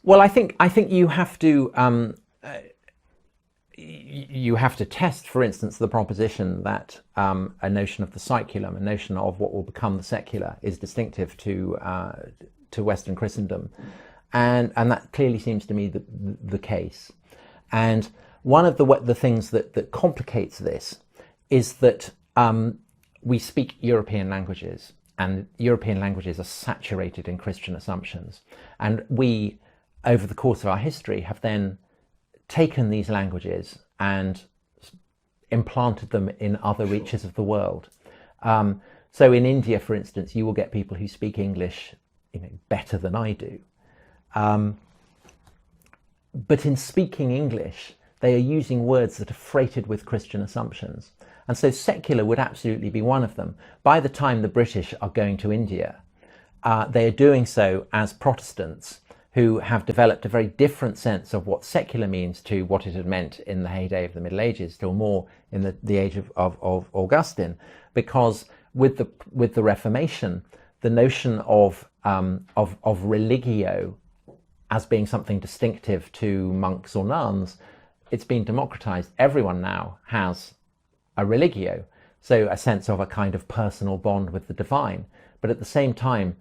Well, I think you have to test, for instance, the proposition that a notion of the saeculum, a notion of what will become the secular, is distinctive to Western Christendom, and that clearly seems to me the case. And one of the things that complicates this is that we speak European languages, and European languages are saturated in Christian assumptions, and we, over the course of our history, have then taken these languages and implanted them in other reaches of the world. So in India, for instance, you will get people who speak English, better than I do. But in speaking English, they are using words that are freighted with Christian assumptions. And so secular would absolutely be one of them. By the time the British are going to India, they are doing so as Protestants who have developed a very different sense of what secular means to what it had meant in the heyday of the Middle Ages, still more in the age of Augustine, because with the Reformation, the notion of religio as being something distinctive to monks or nuns, it's been democratized. Everyone now has a religio, so a sense of a kind of personal bond with the divine. But at the same time,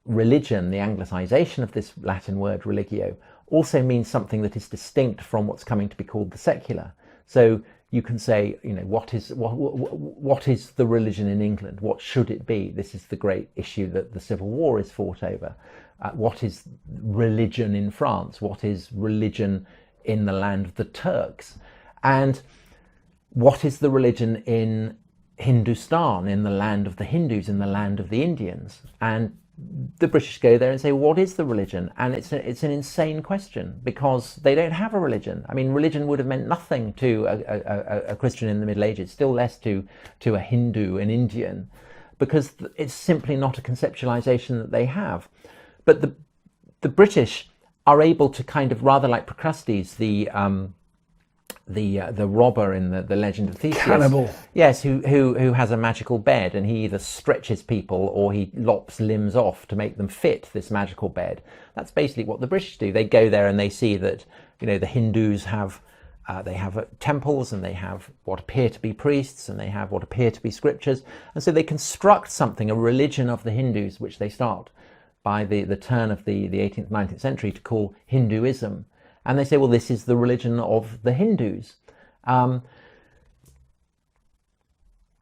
religion, the anglicization of this Latin word religio, also means something that is distinct from what's coming to be called the secular. So you can say, what is the religion in England? What should it be? This is the great issue that the Civil War is fought over. What is religion in France? What is religion in the land of the Turks? And what is the religion in Hindustan, in the land of the Hindus, in the land of the Indians? And the British go there and say, what is the religion? And it's an insane question, because they don't have a religion. I mean, religion would have meant nothing to a Christian in the Middle Ages, still less to a Hindu, an Indian, because it's simply not a conceptualization that they have. But the British are able to kind of, rather like Procrustes, the robber in the Legend of Theseus, cannibal, yes, who has a magical bed, and he either stretches people or he lops limbs off to make them fit this magical bed. That's basically what the British do. They go there and they see that the Hindus have temples, and they have what appear to be priests, and they have what appear to be scriptures, and so they construct something, a religion of the Hindus, which they start by the turn of the 18th, 19th century to call Hinduism. And they say, well, this is the religion of the Hindus. And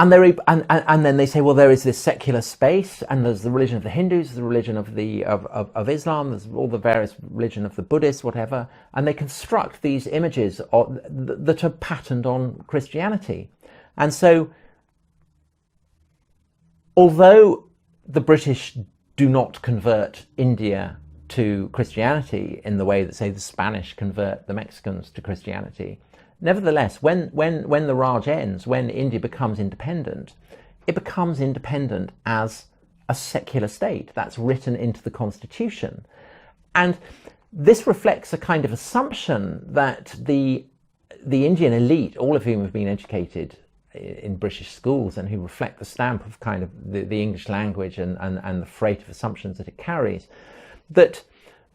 then they say, well, there is this secular space, and there's the religion of the Hindus, the religion of Islam, there's all the various religion of the Buddhists, whatever, and they construct these images that are patterned on Christianity. And so, although the British do not convert India to Christianity in the way that, say, the Spanish convert the Mexicans to Christianity, nevertheless, when the Raj ends, when India becomes independent, it becomes independent as a secular state. That's written into the constitution. And this reflects a kind of assumption that the Indian elite, all of whom have been educated in British schools and who reflect the stamp of kind of the English language and the freight of assumptions that it carries, that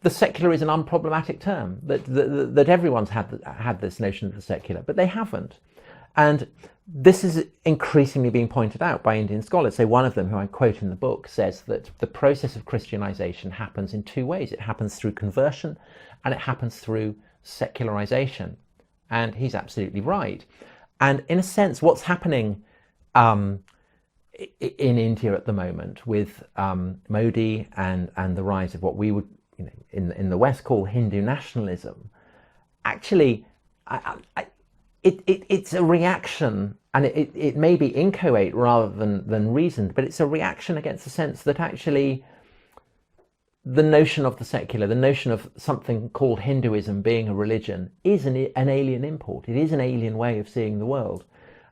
the secular is an unproblematic term, that everyone's had this notion of the secular, but they haven't. And this is increasingly being pointed out by Indian scholars. So one of them, who I quote in the book, says that the process of Christianization happens in two ways. It happens through conversion, and it happens through secularization. And he's absolutely right. And in a sense, what's happening in India at the moment with Modi and the rise of what we would, in the West call Hindu nationalism, actually, it's a reaction, and it may be inchoate rather than reasoned, but it's a reaction against the sense that actually the notion of the secular, the notion of something called Hinduism being a religion, is an alien import. It is an alien way of seeing the world.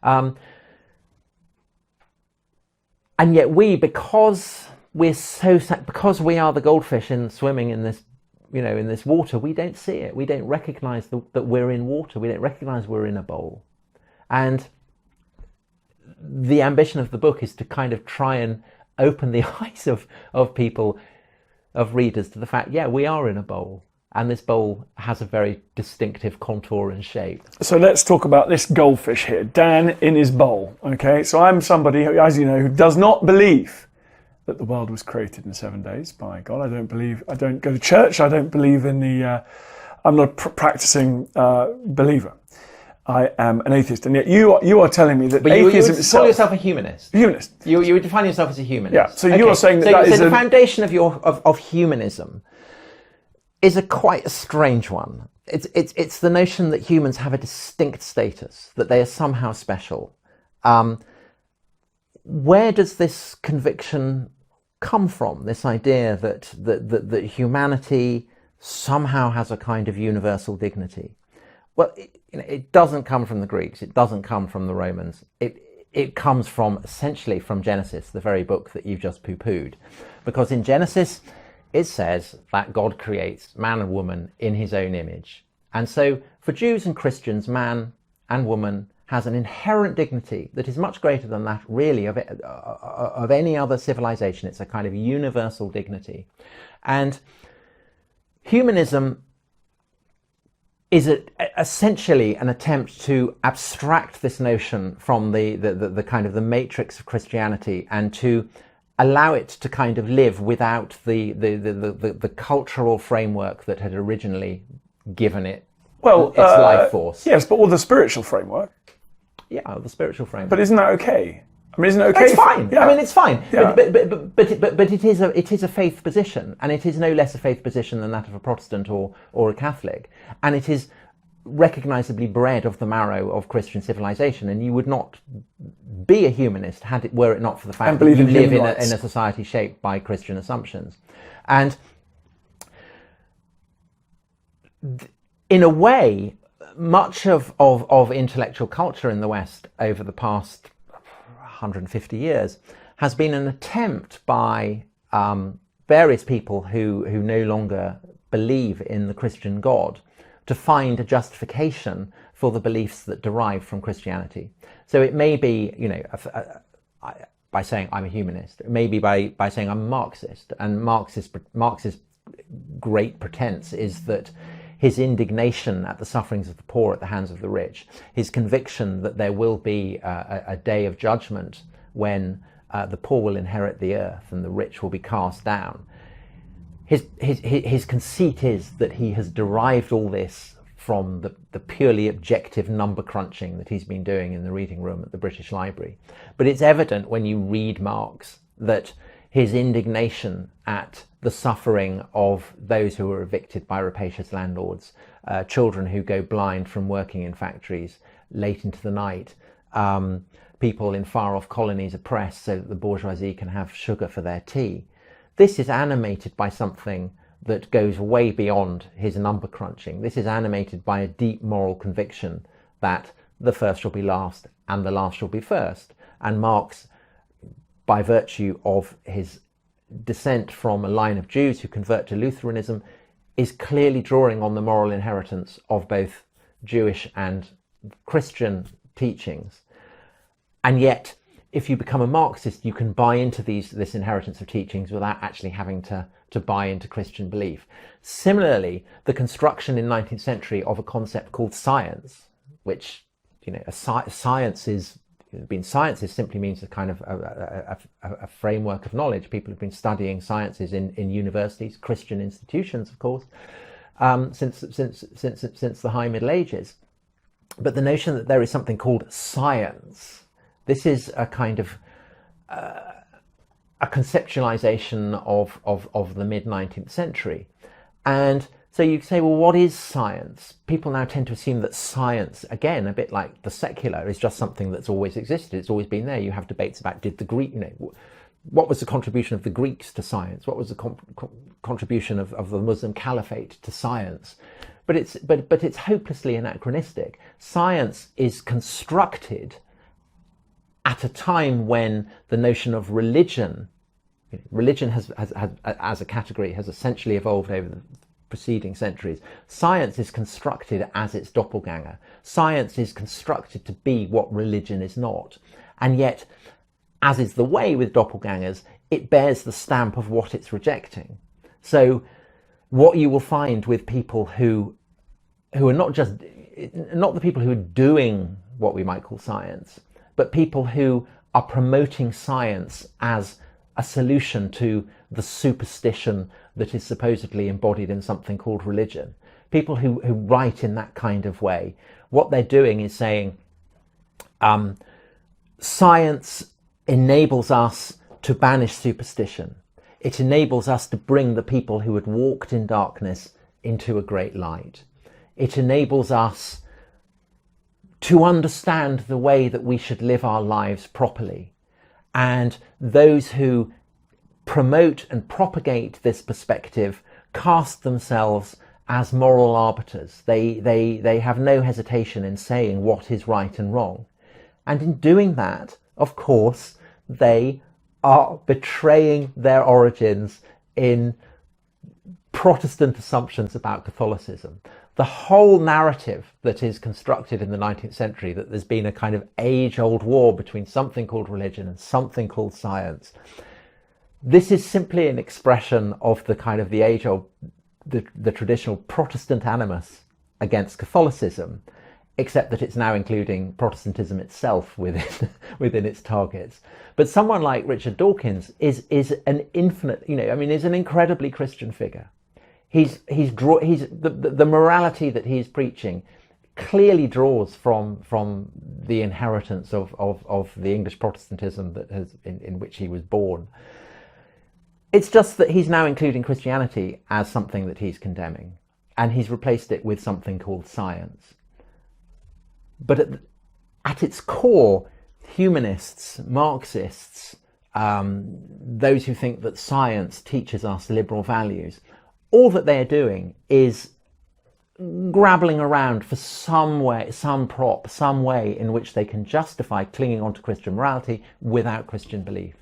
And yet because we are the goldfish swimming in this, in this water, we don't see it. We don't recognize that we're in water. We don't recognize we're in a bowl. And the ambition of the book is to kind of try and open the eyes of people of readers to the fact, yeah, we are in a bowl, and this bowl has a very distinctive contour and shape. So let's talk about this goldfish here, Dan in his bowl. Okay, so I'm somebody, who, as you know, who does not believe that the world was created in 7 days by God. I don't go to church. I don't believe in I'm not a practicing believer. I am an atheist, and yet you are telling me that but atheism you itself... call yourself a humanist. Humanist. You would define yourself as a humanist. Yeah, so you are saying that the foundation of humanism is quite a strange one. It's the notion that humans have a distinct status, that they are somehow special. Where does this conviction come from? This idea that humanity somehow has a kind of universal dignity? Well, it doesn't come from the Greeks. It doesn't come from the Romans. It comes essentially from Genesis, the very book that you've just poo-pooed. Because in Genesis, it says that God creates man and woman in his own image. And so for Jews and Christians, man and woman has an inherent dignity that is much greater than that, really, of any other civilization. It's a kind of universal dignity. And humanism is essentially an attempt to abstract this notion from the kind of the matrix of Christianity and to allow it to kind of live without the cultural framework that had originally given it its life force. Yes, but all the spiritual framework. Yeah, the spiritual framework. But isn't that okay? I mean, isn't it okay? It's fine. Yeah. I mean, it's fine. Yeah. But it is a faith position, and it is no less a faith position than that of a Protestant or a Catholic, and it is recognisably bred of the marrow of Christian civilization. And you would not be a humanist were it not for the fact that you live in a society shaped by Christian assumptions. And in a way, much of intellectual culture in the West over the past 150 years has been an attempt by various people who no longer believe in the Christian God to find a justification for the beliefs that derive from Christianity. So it may be, by saying I'm a humanist, it may be by saying I'm a Marxist, and Marx's great pretense is that his indignation at the sufferings of the poor at the hands of the rich, his conviction that there will be a day of judgment when the poor will inherit the earth and the rich will be cast down. His conceit is that he has derived all this from the purely objective number crunching that he's been doing in the reading room at the British Library. But it's evident when you read Marx that his indignation at the suffering of those who are evicted by rapacious landlords, children who go blind from working in factories late into the night, people in far-off colonies oppressed so that the bourgeoisie can have sugar for their tea. This is animated by something that goes way beyond his number crunching. This is animated by a deep moral conviction that the first shall be last and the last shall be first. And Marx, by virtue of his descent from a line of Jews who convert to Lutheranism, is clearly drawing on the moral inheritance of both Jewish and Christian teachings. And yet, if you become a Marxist, you can buy into this inheritance of teachings without actually having to buy into Christian belief. Similarly, the construction in the 19th century of a concept called science, which, science simply means a kind of a framework of knowledge. People have been studying sciences in universities, Christian institutions, of course, since the High Middle Ages. But the notion that there is something called science, this is a kind of a conceptualization of the mid-19th century. And so you say, well, what is science? People now tend to assume that science, again, a bit like the secular, is just something that's always existed. It's always been there. You have debates about what was the contribution of the Greeks to science? What was the contribution of the Muslim caliphate to science? But it's hopelessly anachronistic. Science is constructed at a time when the notion of religion has as a category has essentially evolved over the preceding centuries. Science is constructed as its doppelganger. Science is constructed to be what religion is not. And yet, as is the way with doppelgangers, it bears the stamp of what it's rejecting. So what you will find with people who are not the people who are doing what we might call science, but people who are promoting science as a solution to the superstition that is supposedly embodied in something called religion. People who write in that kind of way, what they're doing is saying, science enables us to banish superstition. It enables us to bring the people who had walked in darkness into a great light. It enables us to understand the way that we should live our lives properly. And those who promote and propagate this perspective cast themselves as moral arbiters. They have no hesitation in saying what is right and wrong. And in doing that, of course, they are betraying their origins in Protestant assumptions about Catholicism. The whole narrative that is constructed in the 19th century, that there's been a kind of age-old war between something called religion and something called science, this is simply an expression of the kind of the age-old, the traditional Protestant animus against Catholicism, except that it's now including Protestantism itself within its targets. But someone like Richard Dawkins is an infinite, is an incredibly Christian figure. The morality that he's preaching clearly draws from the inheritance of the English Protestantism that in which he was born. It's just that he's now including Christianity as something that he's condemning, and he's replaced it with something called science. But at its core, humanists, Marxists, those who think that science teaches us liberal values, all that they are doing is grappling around for some way, some prop, some way in which they can justify clinging on to Christian morality without Christian belief.